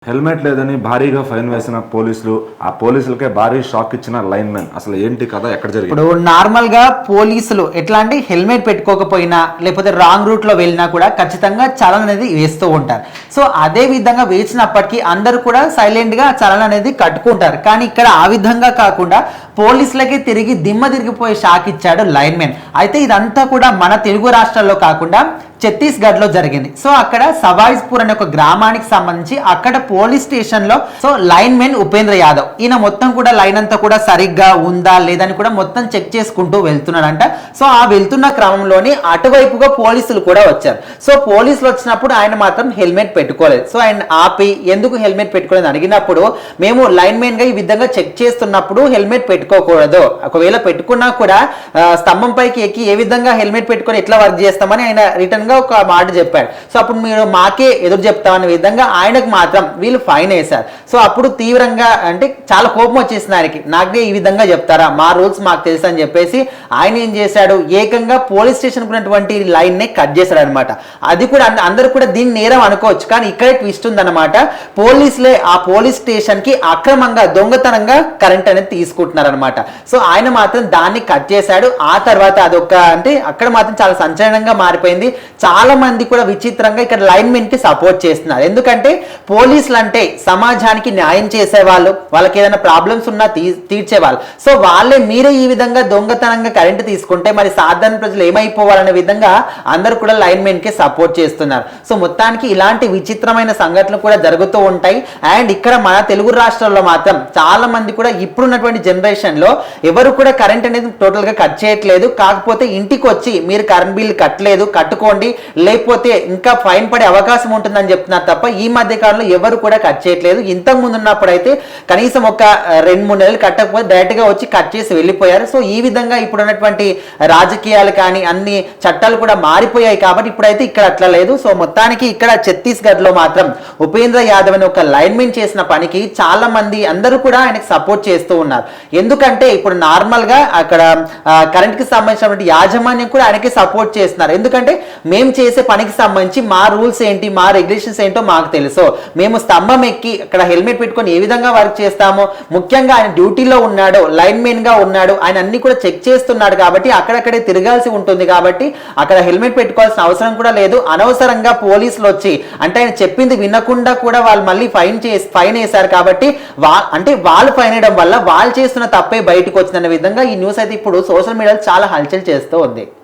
Helmet లేదని భారీగా fine వేసిన పోలీసులు, ఆ పోలీసులకే భారీ షాక్ ఇచ్చిన లైన్ మెన్. అసలు ఏంటి కథ, ఎక్కడ జరిగింది? ఇప్పుడు నార్మల్ గా పోలీసులు ఎట్లా అంటే హెల్మెట్ పెట్టుకోకపోయినా లేకపోతే రాంగ్ రూట్ లో వెళ్ళినా కూడా ఖచ్చితంగా చలన్ అనేది వేస్తూ ఉంటారు. సో అదే విధంగా వేసినప్పటికీ అందరూ కూడా సైలెంట్ గా చలన్ అనేది కట్టుకుంటారు. కానీ ఇక్కడ ఆ విధంగా కాకుండా పోలీసులకే దిమ్మ తిరిగిపోయే షాక్ ఇచ్చాడు లైన్ మెన్. అయితే ఇదంతా కూడా మన తెలుగు రాష్ట్రాల్లో కాకుండా ఛత్తీస్గఢ్ లో జరిగింది. సో అక్కడ సవాయిస్పూర్ అనే ఒక గ్రామానికి సంబంధించి అక్కడ పోలీస్ స్టేషన్ లో లైన్ మెన్ ఉపేంద్ర యాదవ్ ఈయన మొత్తం కూడా లైన్ అంతా కూడా సరిగ్గా ఉందా లేదని కూడా మొత్తం చెక్ చేసుకుంటూ వెళ్తున్నాడంట. సో ఆ వెళ్తున్న క్రమంలోని అటువైపుగా పోలీసులు కూడా వచ్చారు. సో పోలీసులు వచ్చినప్పుడు ఆయన మాత్రం హెల్మెట్ పెట్టుకోలేదు. సో ఆయన ఆపి ఎందుకు హెల్మెట్ పెట్టుకోలేదు అడిగినప్పుడు, మేము లైన్ మెన్ గా ఈ విధంగా చెక్ చేస్తున్నప్పుడు హెల్మెట్ పెట్టుకోకూడదు, ఒకవేళ పెట్టుకున్నా కూడా స్తంభం పైకి ఎక్కి ఏ విధంగా హెల్మెట్ పెట్టుకొని ఎట్లా వర్క్ చేస్తామని ఆయన రిటర్న్ ఒక మాట చెప్పాడు. సో అప్పుడు మీరు మాకే ఎదురు చెప్తామనే విధంగా ఆయనకు మాత్రం వీళ్ళు ఫైన్ వేశారు. సో అప్పుడు తీవ్రంగా అంటే చాలా కోపం వచ్చేసింది ఆయనకి. నాకే ఈ విధంగా చెప్తారా, మా రూల్స్ మాకు తెలుసు అని చెప్పేసి ఆయన ఏం చేశాడు, ఏకంగా పోలీస్ స్టేషన్ ఉన్నటువంటి లైన్ ని కట్ చేశాడు అనమాట. అది కూడా అందరూ కూడా దీన్ని నేరం అనుకోవచ్చు, కానీ ఇక్కడే ట్విస్ట్ ఉందన్నమాట. పోలీసులే ఆ పోలీస్ స్టేషన్ కి అక్రమంగా దొంగతనంగా కరెంట్ అనేది తీసుకుంటున్నారు అనమాట. సో ఆయన మాత్రం దాన్ని కట్ చేశాడు. ఆ తర్వాత అదొక అంటే అక్కడ మాత్రం చాలా సంచలనంగా మారిపోయింది. చాలా మంది కూడా విచిత్రంగా ఇక్కడ లైన్ మెన్ కి సపోర్ట్ చేస్తున్నారు. ఎందుకంటే పోలీసులు అంటే సమాజానికి న్యాయం చేసేవాళ్ళు, వాళ్ళకి ఏదైనా ప్రాబ్లమ్స్ ఉన్నా తీర్చేవాళ్ళు. సో వాళ్ళే మీరే ఈ విధంగా దొంగతనంగా కరెంట్ తీసుకుంటే మరి సాధారణ ప్రజలు ఏమైపోవాలనే విధంగా అందరూ కూడా లైన్ మెన్ కి సపోర్ట్ చేస్తున్నారు. సో మొత్తానికి ఇలాంటి విచిత్రమైన సంఘటనలు కూడా జరుగుతూ ఉంటాయి. అండ్ ఇక్కడ మన తెలుగు రాష్ట్రాల్లో మాత్రం చాలా మంది కూడా ఇప్పుడున్నటువంటి జనరేషన్ లో ఎవరు కూడా కరెంట్ అనేది టోటల్ గా కట్ చేయట్లేదు. కాకపోతే ఇంటికి వచ్చి మీరు కరెంట్ బిల్ కట్టలేదు కట్టుకోండి, లేకపోతే ఇంకా ఫైన్ పడే అవకాశం ఉంటుందని చెప్తున్నారు తప్ప ఈ మధ్య కాలంలో ఎవరు కూడా కట్ చేయట్లేదు. ఇంతకు ముందు ఉన్నప్పుడు అయితే కనీసం ఒక 2-3 నెలలు కట్టకపోతే డైరెక్ట్ గా వచ్చి కట్ చేసి వెళ్ళిపోయారు. సో ఈ విధంగా ఇప్పుడు ఉన్నటువంటి రాజకీయాలు కానీ అన్ని చట్టాలు కూడా మారిపోయాయి కాబట్టి ఇప్పుడైతే ఇక్కడ అట్లా లేదు. సో మొత్తానికి ఇక్కడ ఛత్తీస్గఢ్ లో మాత్రం ఉపేంద్ర యాదవ్ అని ఒక లైన్ మెన్ చేసిన పనికి చాలా మంది అందరూ కూడా ఆయనకు సపోర్ట్ చేస్తూ ఉన్నారు. ఎందుకంటే ఇప్పుడు నార్మల్ గా అక్కడ కరెంట్ కి సంబంధించినటువంటి యాజమాన్యం కూడా ఆయనకి సపోర్ట్ చేస్తున్నారు. ఎందుకంటే మేము చేసే పనికి సంబంధించి మా రూల్స్ ఏంటి, మా రెగ్యులేషన్స్ ఏంటో మాకు తెలుసు. మేము స్తంభం ఎక్కి అక్కడ హెల్మెట్ పెట్టుకొని ఏ విధంగా వర్క్ చేస్తామో, ముఖ్యంగా ఆయన డ్యూటీలో ఉన్నాడు, లైన్ మెన్ గా ఉన్నాడు, ఆయన అన్ని కూడా చెక్ చేస్తున్నాడు కాబట్టి అక్కడక్కడే తిరగాల్సి ఉంటుంది. కాబట్టి అక్కడ హెల్మెట్ పెట్టుకోవాల్సిన అవసరం కూడా లేదు. అనవసరంగా పోలీసులు వచ్చి అంటే ఆయన చెప్పింది వినకుండా కూడా వాళ్ళు మళ్ళీ ఫైన్ వేశారు. కాబట్టి వాళ్ళు ఫైన్ వేయడం వల్ల వాళ్ళు చేస్తున్న తప్పే బయటకు వచ్చిందన్న విధంగా ఈ న్యూస్ అయితే ఇప్పుడు సోషల్ మీడియాలో చాలా హల్చల్ చేస్తూ ఉంది.